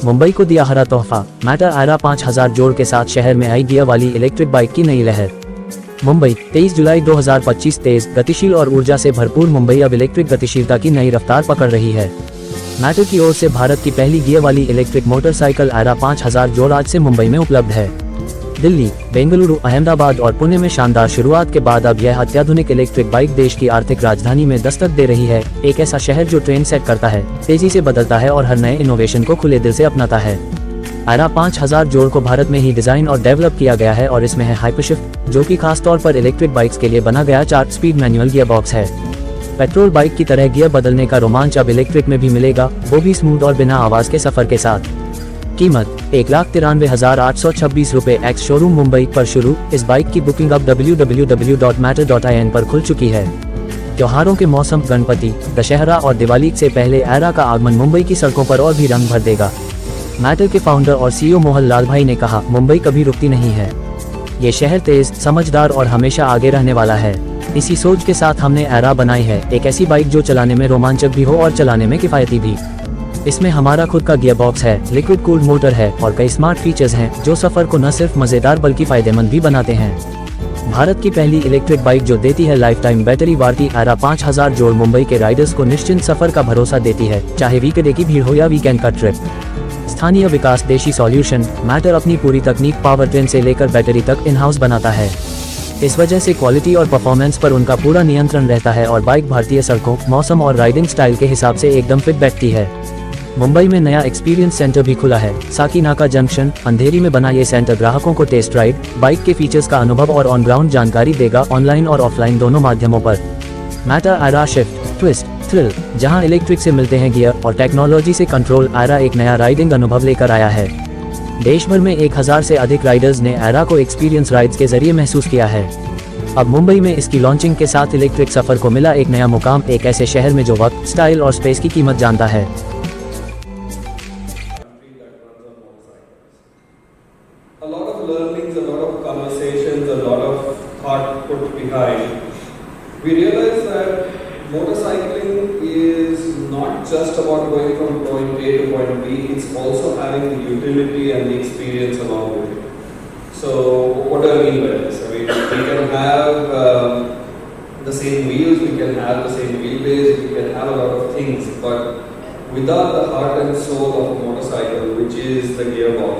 मुंबई को दिया हरा तोहफा, मैटर आयरा 5000 जोड़ के साथ शहर में आई गियर वाली इलेक्ट्रिक बाइक की नई लहर। मुंबई 23 जुलाई 2025। तेज गतिशील और ऊर्जा से भरपूर मुंबई अब इलेक्ट्रिक गतिशीलता की नई रफ्तार पकड़ रही है। मैटर की ओर से भारत की पहली गियर वाली इलेक्ट्रिक मोटरसाइकिल आयरा 5000 जोड़ आज से मुंबई में उपलब्ध है। दिल्ली, बेंगलुरु, अहमदाबाद और पुणे में शानदार शुरुआत के बाद अब यह अत्याधुनिक इलेक्ट्रिक बाइक देश की आर्थिक राजधानी में दस्तक दे रही है। एक ऐसा शहर जो ट्रेंड सेट करता है, तेजी से बदलता है और हर नए इनोवेशन को खुले दिल से अपनाता है। आयरा 5000 जोड़ को भारत में ही डिजाइन और डेवलप किया गया है और इसमें है हाइपरशिफ्ट, जो कि खास तौर पर इलेक्ट्रिक बाइक्स के लिए बना गया 4 स्पीड मैनुअल गियर बॉक्स है। पेट्रोल बाइक की तरह गियर बदलने का रोमांच अब इलेक्ट्रिक में भी मिलेगा, वो भी स्मूथ और बिना आवाज के सफर के साथ। कीमत 1,93,826 रुपए एक्स शोरूम मुंबई पर शुरू। इस बाइक की बुकिंग अब www.matter.in पर खुल चुकी है। त्योहारों के मौसम, गणपति, दशहरा और दिवाली से पहले आयरा का आगमन मुंबई की सड़कों पर और भी रंग भर देगा। मैटर के फाउंडर और सीईओ मोहन लाल भाई ने कहा, मुंबई कभी रुकती नहीं है। ये शहर तेज, समझदार और हमेशा आगे रहने वाला है। इसी सोच के साथ हमने आयरा बनाई है, एक ऐसी बाइक जो चलाने में रोमांचक भी हो और चलाने में किफायती भी। इसमें हमारा खुद का गियर बॉक्स है, लिक्विड कूल्ड मोटर है और कई स्मार्ट फीचर्स हैं जो सफर को न सिर्फ मजेदार बल्कि फायदेमंद भी बनाते हैं। भारत की पहली इलेक्ट्रिक बाइक जो देती है लाइफ टाइम बैटरी वारंटी, आयरा 5000 जोड़ मुंबई के राइडर्स को निश्चिंत सफर का भरोसा देती है, चाहे वीकडे की भीड़ हो या वीकेंड का ट्रिप। स्थानीय विकास, देशी सॉल्यूशन। मैटर अपनी पूरी तकनीक पावर ट्रेन से लेकर बैटरी तक इन हाउस बनाता है। इस वजह से क्वालिटी और परफॉर्मेंस पर उनका पूरा नियंत्रण रहता है और बाइक भारतीय सड़कों, मौसम और राइडिंग स्टाइल के हिसाब से एकदम फिट बैठती है। मुंबई में नया एक्सपीरियंस सेंटर भी खुला है, साकीनाका जंक्शन। अंधेरी में बना ये सेंटर ग्राहकों को टेस्ट राइड, बाइक के फीचर्स का अनुभव और ऑन ग्राउंड जानकारी देगा, ऑनलाइन और ऑफलाइन दोनों माध्यमों पर। मैटर आयरा शिफ्ट, ट्विस्ट, थ्रिल, जहां इलेक्ट्रिक से मिलते हैं गियर और टेक्नोलॉजी से कंट्रोल। आयरा एक नया राइडिंग अनुभव लेकर आया है। देश भर में 1000 से अधिक राइडर्स ने आयरा को एक्सपीरियंस राइड्स के जरिए महसूस किया है। अब मुंबई में इसकी लॉन्चिंग के साथ इलेक्ट्रिक सफर को मिला एक नया मुकाम, एक ऐसे शहर में जो वक्त, स्टाइल और स्पेस की कीमत जानता है। A lot of learnings, a lot of conversations, a lot of thought put behind. We realize that motorcycling is not just about going from point A to point B, it's also having the utility and the experience along with it. So, what do I mean by this? I mean, we can have the same wheels, we can have the same wheelbase, we can have a lot of things, but without the heart and soul of a motorcycle, which is the gearbox,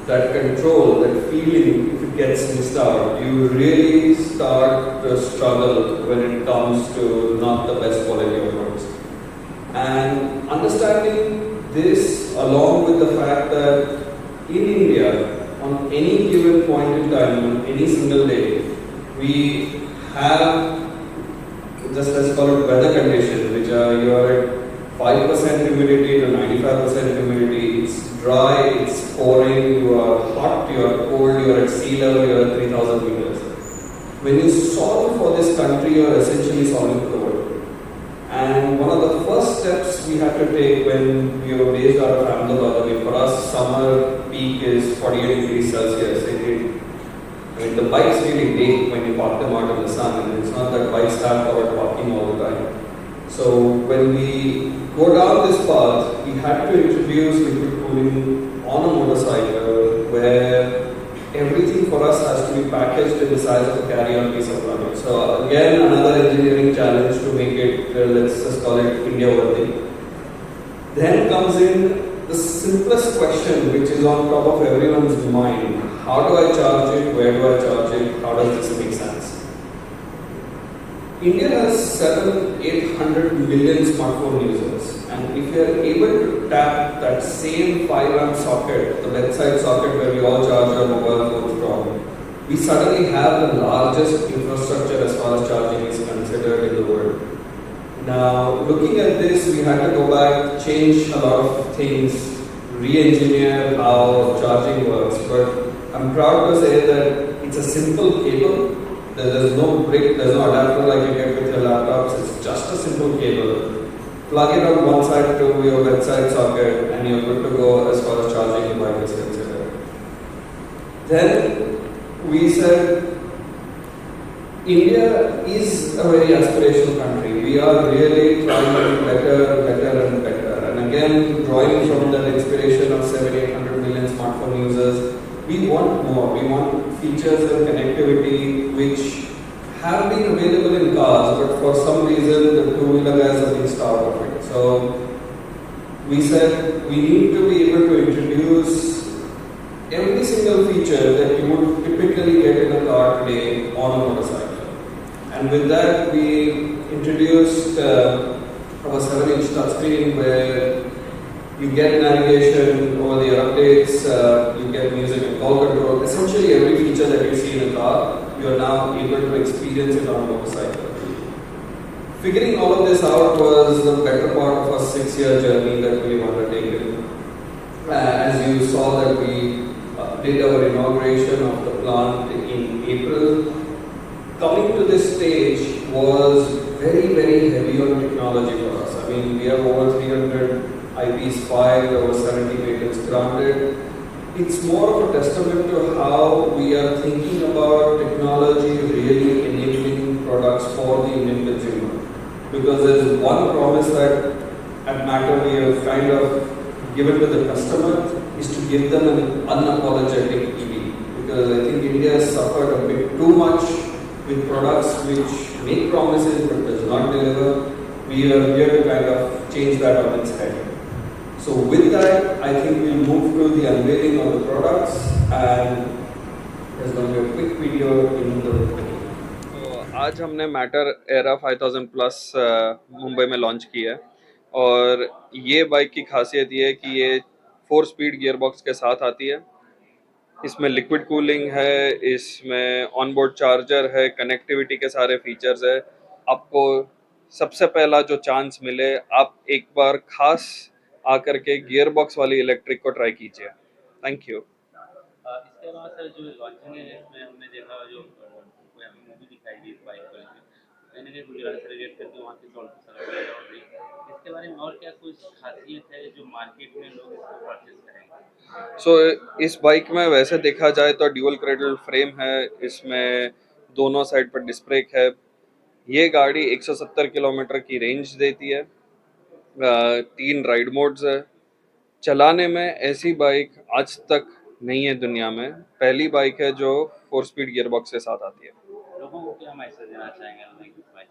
that control, that feeling, if it gets missed out, you really start to struggle when it comes to not the best quality of roads. And understanding this along with the fact that in India, on any given point in time, on any single day, we have, just let's call it weather conditions, which are you are at 5% humidity to 95% humidity, it's dry, it's pouring, you are hot, you are cold, you are at sea level, you are at 3000 meters. When you solve for this country, you are essentially solving for the world. And one of the first steps we had to take when we were based out of Ahmedabad, I mean, for us, summer peak is 48 degrees Celsius. I mean, the bikes really bake when you park them out in the sun, and it's not that bikes have covered parking all the time. So when we go down this path, we had to introduce liquid cooling on a motorcycle where everything for us has to be packaged in the size of a carry-on piece of luggage. So again, another engineering challenge to make it, let's just call it India-worthy. Then comes in the simplest question which is on top of everyone's mind. How do I charge it? Where do I charge it? How does this make sense? India has 700-800 million smartphone users, and if you are able to tap that same 5 amp socket, the bedside socket where we all charge our mobile phones from, we suddenly have the largest infrastructure as far as charging is considered in the world. Now, looking at this, we had to go back, change a lot of things, re-engineer how charging works, but I'm proud to say that it's a simple cable. There's no brick, there's no adapter like you get with your laptops, it's just a simple cable. Plug it on one side to your bedside socket and you're good to go as far as charging your bike is considered. Then we said, India is a very aspirational country. We we are really trying to be better, better and better. And again, drawing from that inspiration of 700-800 million smartphone users, we want more. We want features and connectivity which have been available in cars, but for some reason the two-wheeler guys have been starved of it. So we said we need to be able to introduce every single feature that you would typically get in a car today on a motorcycle. And with that, we introduced our 7-inch touchscreen where you get navigation, over the updates, you get music and call control. Essentially, every feature that you see in a car, you are now able to experience it on a motorcycle. Figuring all of this out was the better part of a 6-year journey that we've undertaken. As you saw that we did our inauguration of the plant in April. Coming to this stage was very, very heavy on technology for us. I mean, we have over 300 IPs filed, over 70 patents granted. It's more of a testament to how we are thinking about technology really enabling products for the Indian consumer. Because there's one promise that at Matter we have kind of given to the customer is to give them an unapologetic EV. Because I think India has suffered a bit too much with products which make promises but does not deliver. We are here to kind of change that on its head. So with that, I think we'll move to the unveiling of the products, and there's going to be a quick video in the तो आज हमने matter era 5000 plus Mumbai में launch की है और ये bike की खासियत ये है कि ये 4 स्पीड गियर बॉक्स के साथ आती है। इसमें लिक्विड कूलिंग है, इसमें ऑनबोर्ड चार्जर है, कनेक्टिविटी के सारे फीचर्स है। आपको सबसे पहला जो चांस मिले, आप एक बार खास आकर के गियर बॉक्स वाली इलेक्ट्रिक को ट्राई कीजिए। Thank you. इसके अलावा सर जो लॉन्चिंग है इसमें हमने देखा जो कोई हमें मूवी दिखाई दी इस बाइक को लेकर कहीं ना कहीं गुजरात से रिलेट करके वहाँ की सड़क इसके बारे में और क्या कुछ खासियत है जो मार्केट में लोग इसको परचेज करेंगे? सो इस बाइक में वैसे देखा जाए तो ड्यूल क्रेडल फ्रेम है, इसमें दोनों साइड पर डिस्क ब्रेक है। ये गाड़ी 170 किलोमीटर की रेंज देती है, 3 राइड मोड्स है। चलाने में ऐसी बाइक आज तक नहीं है दुनिया में, पहली बाइक है जो 4 स्पीड गियर बॉक्स के साथ आती है। लोगों को क्या मैसेज देना चाहेंगे इस बाइक?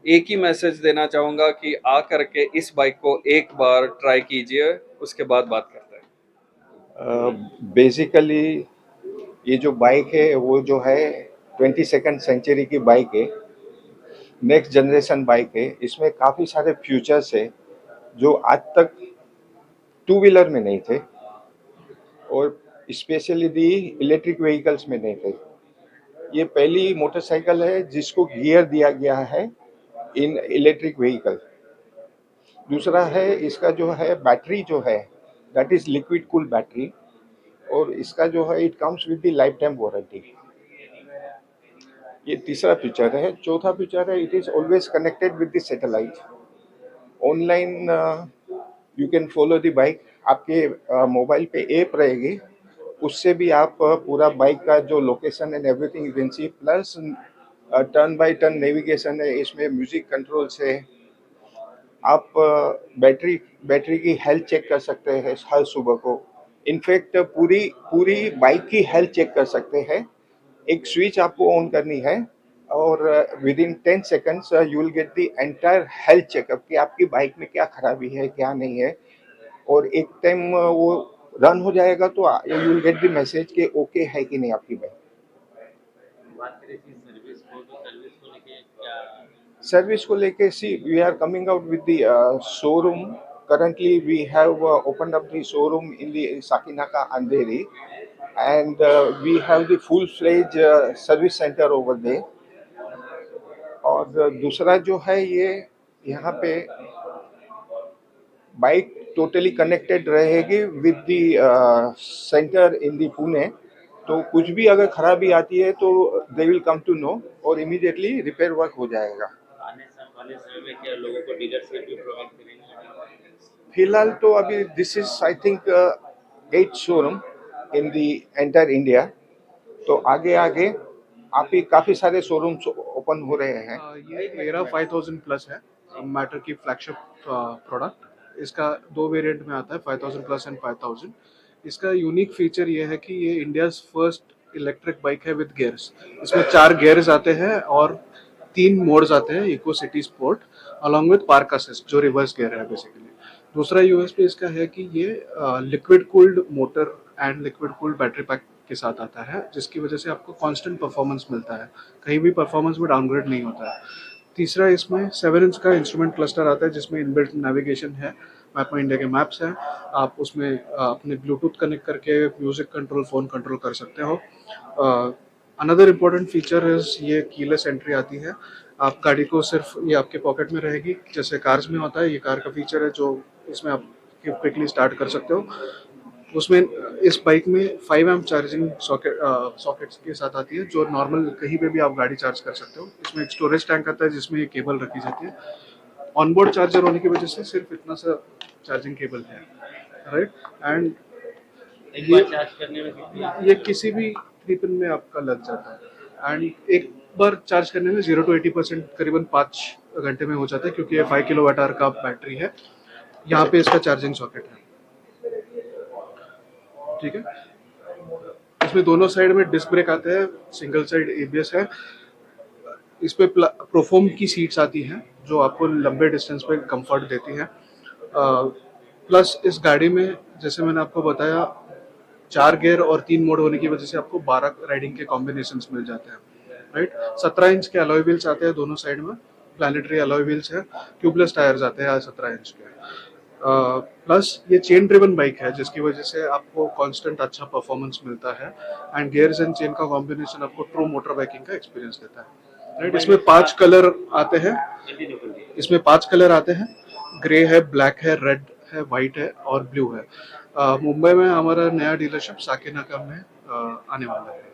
एक ही मैसेज देना चाहूँगा कि आ करके इस बाइक को एक बार ट्राई कीजिए, उसके बाद बात करते हैं। बेसिकली ये जो बाइक है वो जो है 22nd सेंचुरी की बाइक है, नेक्स्ट जनरेशन बाइक है। इसमें काफ़ी सारे फीचर्स है जो आज तक टू व्हीलर में नहीं थे और स्पेशली दी इलेक्ट्रिक व्हीकल्स में नहीं थे। ये पहली मोटरसाइकिल है जिसको गियर दिया गया है इन इलेक्ट्रिक व्हीकल। दूसरा है इसका जो है बैटरी जो है that is liquid cool battery और इसका जो है it comes with the life time warranty. ये तीसरा फीचर है। चौथा फीचर है it is always connected with the satellite. Online you can follow the bike. आपके मोबाइल पे ऐप रहेगी, उससे भी आप पूरा बाइक का जो location and everything you can see. Plus turn by turn navigation है, इसमें म्यूजिक कंट्रोल्स है। आप बैटरी की हेल्थ चेक कर सकते हैं हर सुबह को। इनफैक्ट पूरी बाइक की हेल्थ चेक कर सकते हैं। एक स्विच आपको ऑन करनी है और with in 10 seconds you will get the entire health checkup कि आपकी बाइक में क्या खराबी है क्या नहीं है। और एक टाइम वो रन हो जाएगा तो you will get the message कि ओके है कि नहीं आपकी बाइक। बात करें इस सर्विस को, तो सर्विस को लेके क्या? सर्विस को लेके see we are coming out with the showroom. Currently, we have opened up the showroom in the Sakinaka Andheri, and we have the full-fledged service center over there. और दूसरा जो है ये यहाँ पे बाइक टोटली कनेक्टेड रहेगी with the centre in the Pune. तो कुछ भी अगर खराबी आती है तो they will come to know और इमीडिएटली रिपेयर वर्क हो जाएगा। आने वाले समय में क्या लोगों को डीलरशिप भी प्रोवाइड करेंगे? फिलहाल तो अभी this is I think 8th showroom in the entire India. तो आगे आप ही काफ़ी सारे शोरूम्स ओपन हो रहे हैं। ये एरा 5000 प्लस है, मैटर की फ्लैगशिप प्रोडक्ट। इसका दो वेरिएंट में आता है, 5000 प्लस एंड 5000। इसका यूनिक फीचर ये है कि ये इंडियाज फर्स्ट इलेक्ट्रिक बाइक है विद गियर्स। इसमें 4 गियर्स आते हैं और 3 मोड्स आते हैं, eco city sport along with park assist जो रिवर्स गियर है बेसिकली। दूसरा यूएसपी इसका है कि ये liquid cooled motor and liquid cooled battery pack के साथ आता है, जिसकी वजह से आपको कांस्टेंट परफॉर्मेंस मिलता है, कहीं भी परफॉर्मेंस में डाउनग्रेड नहीं होता है। तीसरा, इसमें 7 इंच का इंस्ट्रूमेंट क्लस्टर आता है जिसमें इनबिल्ट नेविगेशन है, मैप में इंडिया के मैप्स हैं। आप उसमें अपने ब्लूटूथ कनेक्ट करके म्यूजिक कंट्रोल, फ़ोन कंट्रोल कर सकते हो। अनदर इम्पोर्टेंट फीचर इज ये कीलेस एंट्री आती है। आप गाड़ी को सिर्फ ये आपके पॉकेट में रहेगी, जैसे कार्स में होता है। ये कार का फीचर है जो इसमें आप क्विकली स्टार्ट कर सकते हो। उसमें इस बाइक में 5 एम्प चार्जिंग सॉकेट्स के साथ आती है, जो नॉर्मल कहीं पे भी आप गाड़ी चार्ज कर सकते हो। इसमें एक स्टोरेज टैंक आता है जिसमें ये केबल रखी जाती है। ऑनबोर्ड चार्जर होने की वजह से सिर्फ इतना सा चार्जिंग केबल है, राइट। एंड एक बार चार्ज करने में कितनी ये किसी भी 3 पिन में आपका लग जाता है। एंड एक बार चार्ज करने में 0 to 80% करीबन 5 घंटे में हो जाता है, क्योंकि ये 5 किलोवाट आवर का बैटरी है। यहाँ पे इसका चार्जिंग सॉकेट है, ठीक है। इसमें दोनों साइड में डिस्क ब्रेक आते हैं, सिंगल साइड एबीएस है। इस पे प्रोफोम की सीट्स आती हैं जो आपको लंबे डिस्टेंस पे कंफर्ट देती हैं। प्लस इस गाड़ी में, जैसे मैंने आपको बताया, 4 गियर और 3 मोड होने की वजह से आपको 12 राइडिंग के कॉम्बिनेशंस मिल जाते हैं, राइट। 17 इंच के अलॉय व्हील्स आते हैं दोनों साइड में, प्लैनेटरी अलॉय व्हील्स है। ट्यूबलेस टायर्स आते हैं 17 इंच के। प्लस ये चेन ड्रिवन बाइक है, जिसकी वजह से आपको कांस्टेंट अच्छा परफॉर्मेंस मिलता है। एंड गियर्स एंड चेन का कॉम्बिनेशन आपको ट्रू मोटर बाइकिंग का एक्सपीरियंस देता है, राइट। इसमें 5 कलर आते हैं। इसमें 5 कलर आते हैं, ग्रे है, ब्लैक है, रेड है, व्हाइट है और ब्लू है। मुंबई में हमारा नया डीलरशिप साकेनाका में आने वाला है।